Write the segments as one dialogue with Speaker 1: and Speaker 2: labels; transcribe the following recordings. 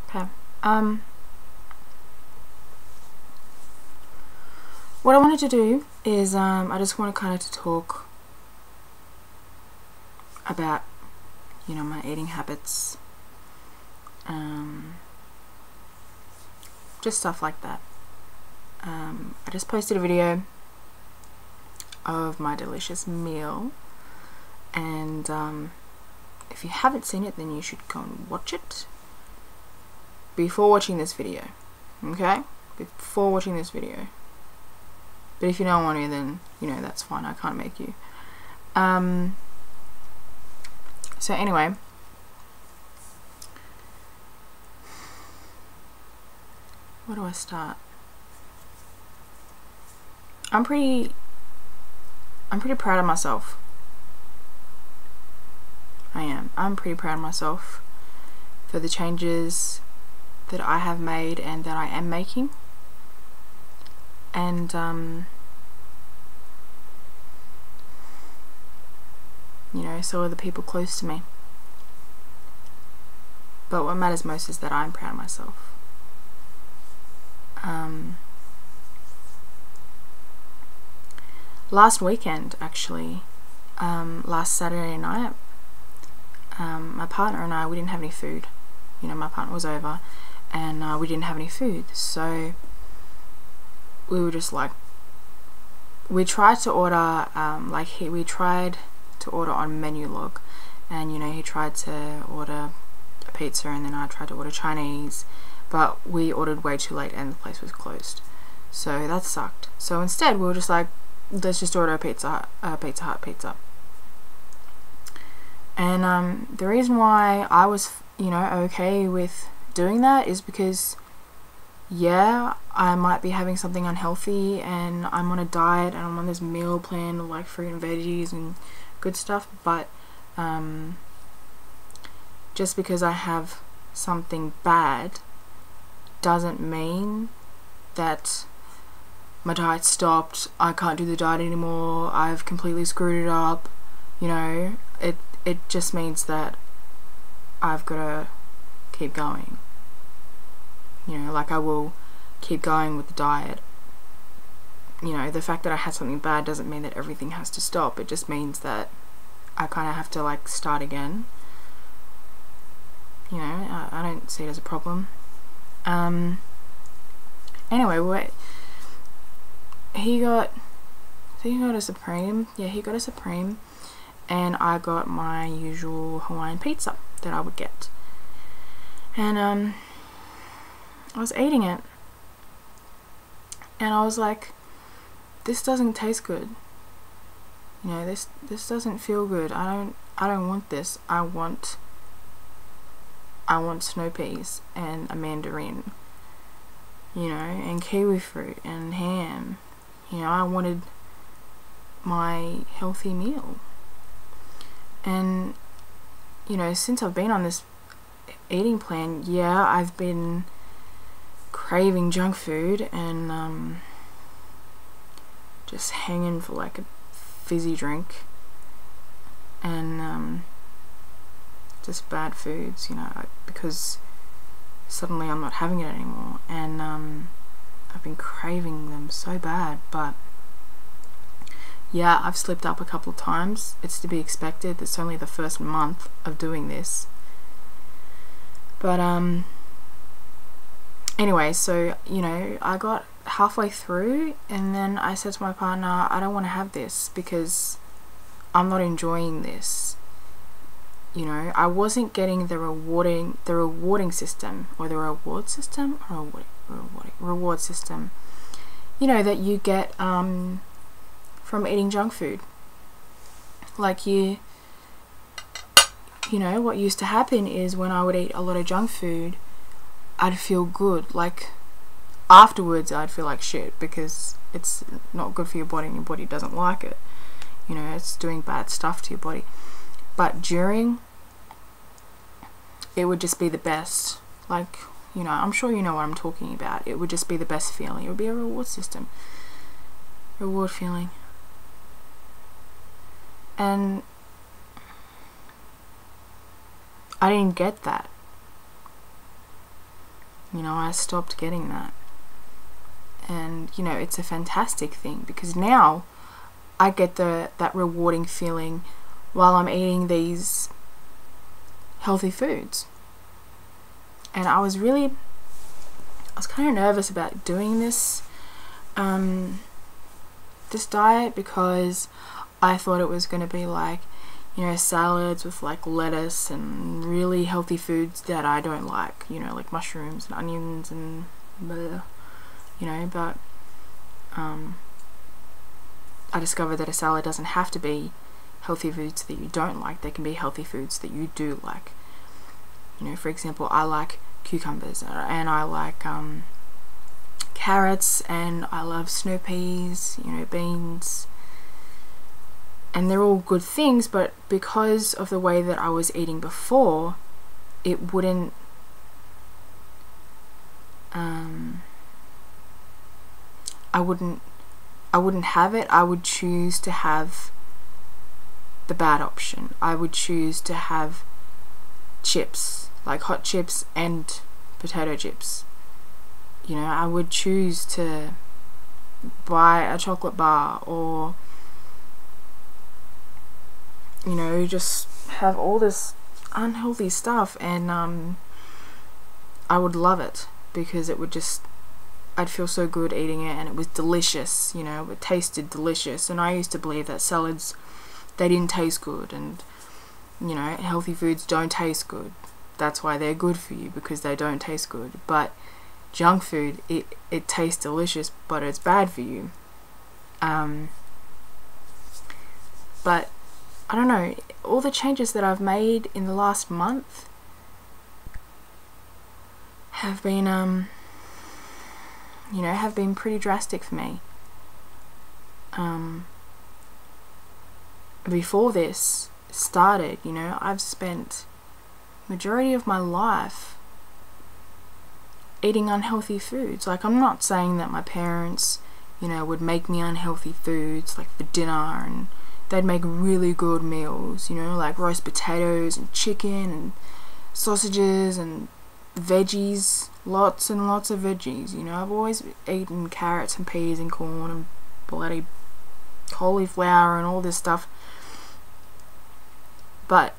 Speaker 1: Okay. What I wanted to do is I just want to kind of to talk about, you know, my eating habits, just stuff like that. I just posted a video of my delicious meal, and if you haven't seen it, then you should go and watch it before watching this video. Okay? Before watching this video. But if you don't want to, then, you know, that's fine. I can't make you. So anyway, where do I start? I'm pretty proud of myself. I am. I'm pretty proud of myself for the changes that I have made and that I am making. And you know, so are the people close to me. But what matters most is that I'm proud of myself. Last weekend, actually, last Saturday night, my partner and I, we didn't have any food. You know, my partner was over, and we didn't have any food, so we were just like, we tried to order, we tried to order on Menulog, and you know, he tried to order a pizza, and then I tried to order Chinese, but we ordered way too late and the place was closed, so that sucked. So instead we were just like, let's just order a Pizza Hut pizza. And the reason why I was, you know, okay with doing that is because, yeah, I might be having something unhealthy and I'm on a diet and I'm on this meal plan of like fruit and veggies and good stuff, but just because I have something bad doesn't mean that my diet stopped, I can't do the diet anymore, I've completely screwed it up. You know, it just means that I've got to keep going. You know, like I will keep going with the diet. You know, the fact that I had something bad doesn't mean that everything has to stop. It just means that I kind of have to like start again. You know, I don't see it as a problem. Anyway, he got a Supreme. Yeah, he got a Supreme, and I got my usual Hawaiian pizza that I would get. And I was eating it, and I was like, this doesn't taste good. You know, this doesn't feel good. I don't want this. I want snow peas and a mandarin, you know, and kiwi fruit and ham. You know, I wanted my healthy meal. And you know, since I've been on this eating plan, yeah, I've been craving junk food and just hanging for like a fizzy drink and just bad foods, you know, because suddenly I'm not having it anymore, and I've been craving them so bad. But yeah, I've slipped up a couple of times. It's to be expected. It's only the first month of doing this. But anyway, so you know, I got halfway through and then I said to my partner, I don't want to have this because I'm not enjoying this. You know, I wasn't getting the rewarding system, or the reward system, or reward system, you know, that you get from eating junk food. Like you know, what used to happen is when I would eat a lot of junk food, I'd feel good. Like afterwards I'd feel like shit because it's not good for your body and your body doesn't like it. You know, it's doing bad stuff to your body. But during, it would just be the best. Like, you know, I'm sure you know what I'm talking about. It would just be the best feeling. It would be a reward system. Reward feeling. And I didn't get that. You know, I stopped getting that. And, you know, it's a fantastic thing, because now I get that rewarding feeling while I'm eating these healthy foods. And I was kind of nervous about doing this this diet, because I thought it was going to be like, you know, salads with like lettuce and really healthy foods that I don't like, you know, like mushrooms and onions and blah, you know, but I discovered that a salad doesn't have to be healthy foods that you don't like. They can be healthy foods that you do like. You know, for example, I like cucumbers, and I like carrots, and I love snow peas, you know, beans, and they're all good things, but because of the way that I was eating before, it wouldn't I wouldn't have it. I would choose to have the bad option. I would choose to have chips, like hot chips and potato chips. You know, I would choose to buy a chocolate bar, or, you know, just have all this unhealthy stuff, and I would love it, because it would just, I'd feel so good eating it, and it was delicious, you know, it tasted delicious. And I used to believe that salads, they didn't taste good, and, you know, healthy foods don't taste good. That's why they're good for you, because they don't taste good. But junk food, it tastes delicious, but it's bad for you. But I don't know, all the changes that I've made in the last month have been you know, have been pretty drastic for me. Before this started, you know, I've spent majority of my life eating unhealthy foods. Like, I'm not saying that my parents, you know, would make me unhealthy foods like for dinner, and they'd make really good meals, you know, like roast potatoes and chicken and sausages and veggies, lots and lots of veggies. You know, I've always eaten carrots and peas and corn and bloody cauliflower and all this stuff, but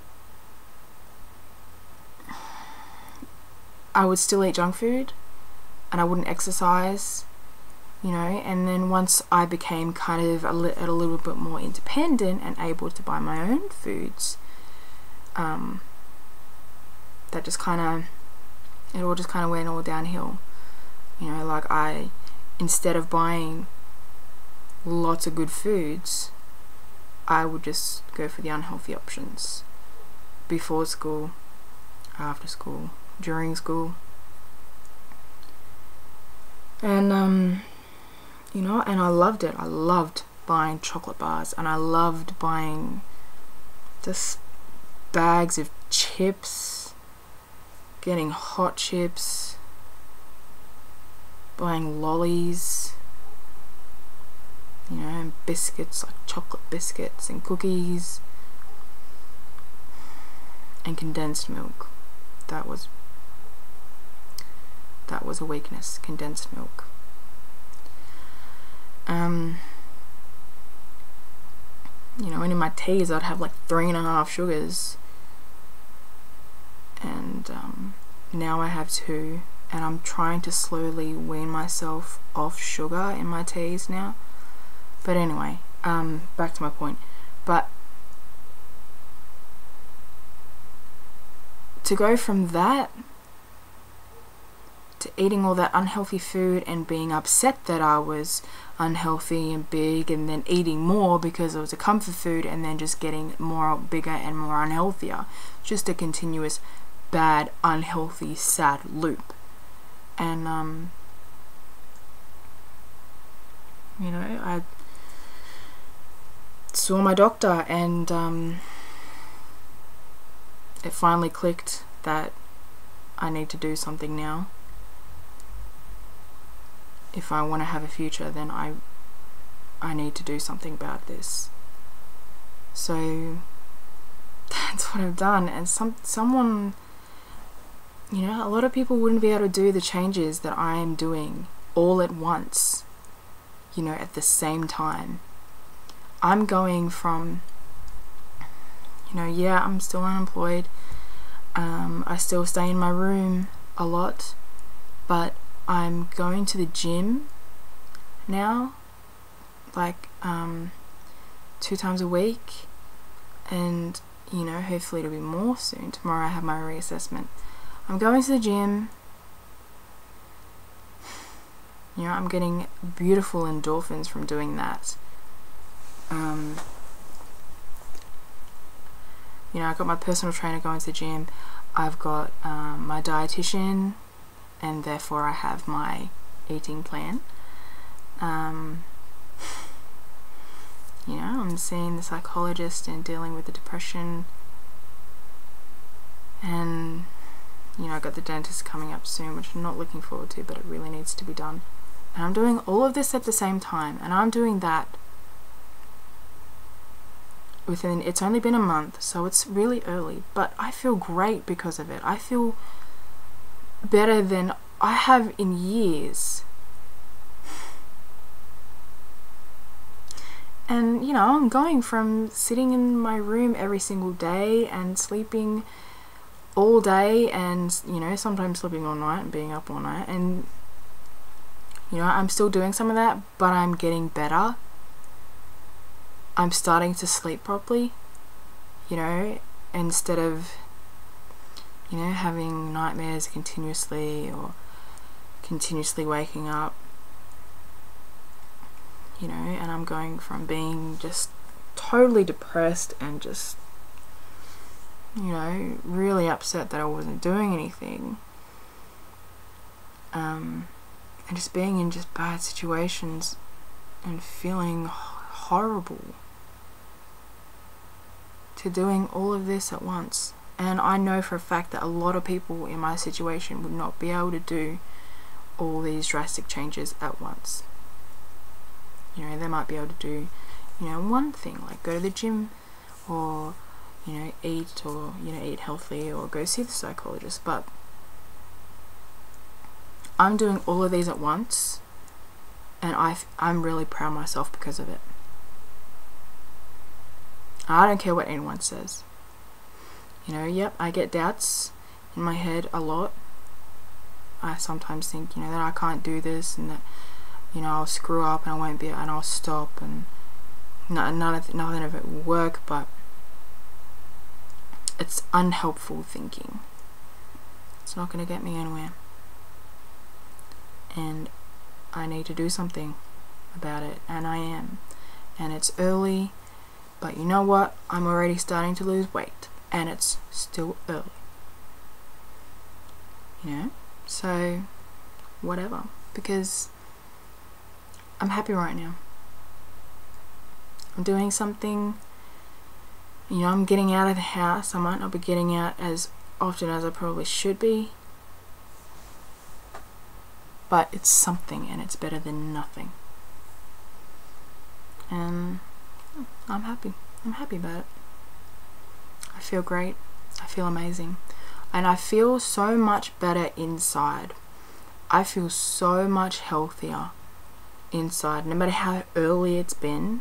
Speaker 1: I would still eat junk food, and I wouldn't exercise, you know. And then once I became kind of a little bit more independent and able to buy my own foods, that just kind of, it all just kind of went all downhill. You know, like, instead of buying lots of good foods, I would just go for the unhealthy options before school, after school, during school. And you know, and I loved it. I loved buying chocolate bars, and I loved buying just bags of chips, getting hot chips, buying lollies, you know, and biscuits, like chocolate biscuits and cookies, and condensed milk. That was a weakness, condensed milk. You know, and in my teas I'd have like 3.5 sugars, and now I have 2, and I'm trying to slowly wean myself off sugar in my teas now. But anyway, back to my point. But to go from that to eating all that unhealthy food and being upset that I was unhealthy and big, and then eating more because it was a comfort food, and then just getting more bigger and more unhealthier, just a continuous bad, unhealthy, sad loop. And you know, I saw my doctor, and it finally clicked that I need to do something now. If I want to have a future, then I need to do something about this. So that's what I've done. And someone you know, a lot of people wouldn't be able to do the changes that I am doing all at once, you know, at the same time. I'm going from, you know, yeah, I'm still unemployed. I still stay in my room a lot, but I'm going to the gym now, like 2 times a week, and you know, hopefully it'll be more soon. Tomorrow I have my reassessment. I'm going to the gym. You know, I'm getting beautiful endorphins from doing that. You know, I got my personal trainer going to the gym. I've got my dietitian, and therefore I have my eating plan. You know, I'm seeing the psychologist and dealing with the depression, and you know, I got the dentist coming up soon, which I'm not looking forward to, but it really needs to be done. And I'm doing all of this at the same time, and I'm doing that within, it's only been a month, so it's really early, but I feel great because of it. I feel better than I have in years. And you know, I'm going from sitting in my room every single day and sleeping all day, and you know, sometimes sleeping all night and being up all night, and you know, I'm still doing some of that, but I'm getting better. I'm starting to sleep properly, you know, instead of, you know, having nightmares continuously or continuously waking up, you know. And I'm going from being just totally depressed and just, you know, really upset that I wasn't doing anything, and just being in just bad situations and feeling horrible, to doing all of this at once. And I know for a fact that a lot of people in my situation would not be able to do all these drastic changes at once. You know, they might be able to do, you know, one thing, like go to the gym, or you know, eat, or you know, eat healthy, or go see the psychologist. But I'm doing all of these at once, and I'm really proud of myself because of it. I don't care what anyone says. You know, yep, I get doubts in my head a lot. I sometimes think, you know, that I can't do this, and that, you know, I'll screw up and I won't be, and I'll stop, and nothing of it will work. But it's unhelpful thinking. It's not going to get me anywhere, and I need to do something about it, and I am. And it's early, but you know what? I'm already starting to lose weight, and it's still early. You know? So, whatever. Because I'm happy right now. I'm doing something. You know, I'm getting out of the house. I might not be getting out as often as I probably should be, but it's something, and it's better than nothing. And I'm happy. I'm happy about it. I feel great. I feel amazing. And I feel so much better inside. I feel so much healthier inside. No matter how early it's been,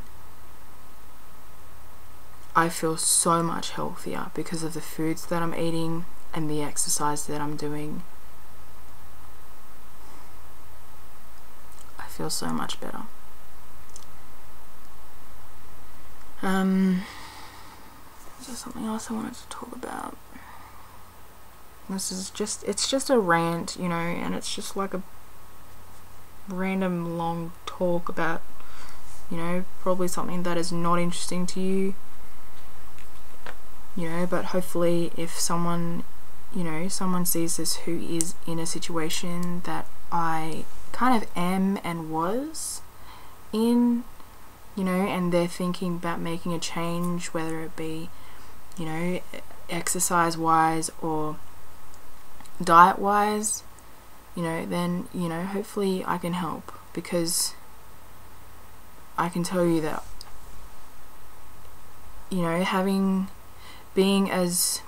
Speaker 1: I feel so much healthier because of the foods that I'm eating and the exercise that I'm doing. I feel so much better. Is there something else I wanted to talk about? This is just, it's just a rant, you know, and it's just like a random long talk about, you know, probably something that is not interesting to you, you know. But hopefully if someone, you know, someone sees this who is in a situation that I kind of am and was in, you know, and they're thinking about making a change, whether it be, you know, exercise wise or diet wise, you know, then, you know, hopefully I can help, because I can tell you that, you know, being as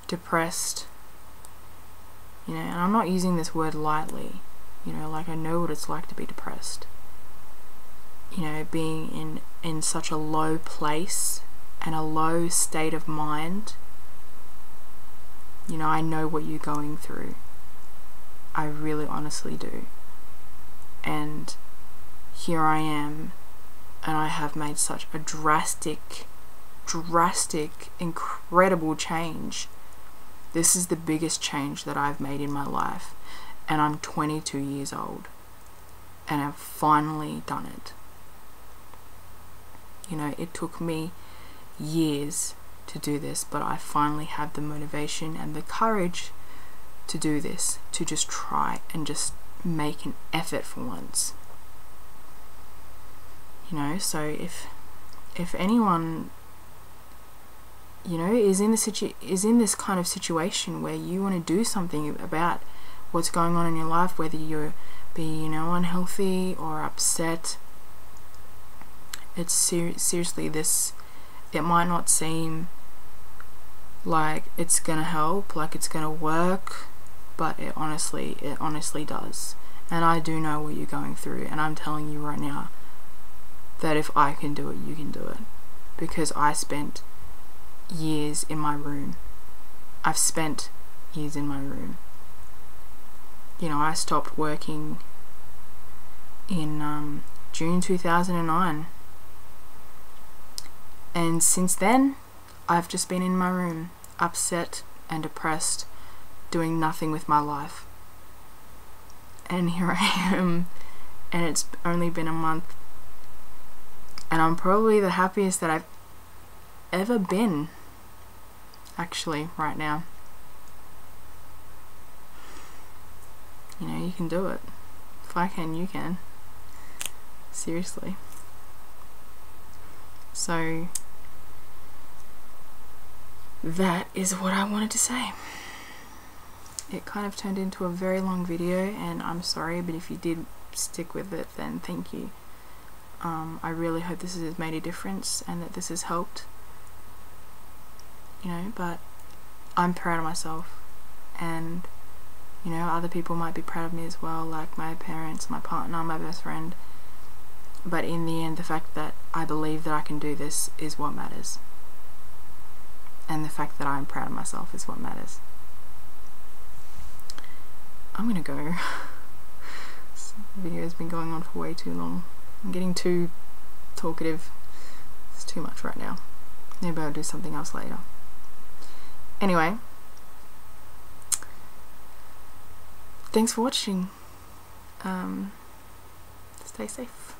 Speaker 1: depressed, you know, and I'm not using this word lightly, you know, like I know what it's like to be depressed, you know, being in such a low place and a low state of mind. You know, I know what you're going through. I really honestly do. And here I am, and I have made such a drastic, incredible change. This is the biggest change that I've made in my life, and I'm 22 years old, and I've finally done it. You know, it took me years to do this, but I finally have the motivation and the courage to do this, to just try and just make an effort for once. You know, so if anyone, you know, is in this kind of situation where you want to do something about what's going on in your life, whether you're being, you know, unhealthy or upset, it's seriously this. It might not seem like it's gonna help, like it's gonna work, but it honestly does. And I do know what you're going through, and I'm telling you right now that if I can do it, you can do it. Because I spent years in my room. I've spent years in my room. You know, I stopped working in June 2009. And since then, I've just been in my room, upset and depressed, doing nothing with my life. And here I am, and it's only been a month, and I'm probably the happiest that I've ever been, actually, right now. You know, you can do it. If I can, you can. Seriously. So that is what I wanted to say. It kind of turned into a very long video, and I'm sorry, but if you did stick with it, then thank you. I really hope this has made a difference and that this has helped. You know, but I'm proud of myself, and you know, other people might be proud of me as well, like my parents, my partner, my best friend. But in the end, the fact that I believe that I can do this is what matters. And the fact that I'm proud of myself is what matters. I'm gonna go. This video's been going on for way too long. I'm getting too talkative. It's too much right now. Maybe I'll do something else later. Anyway, thanks for watching. Stay safe.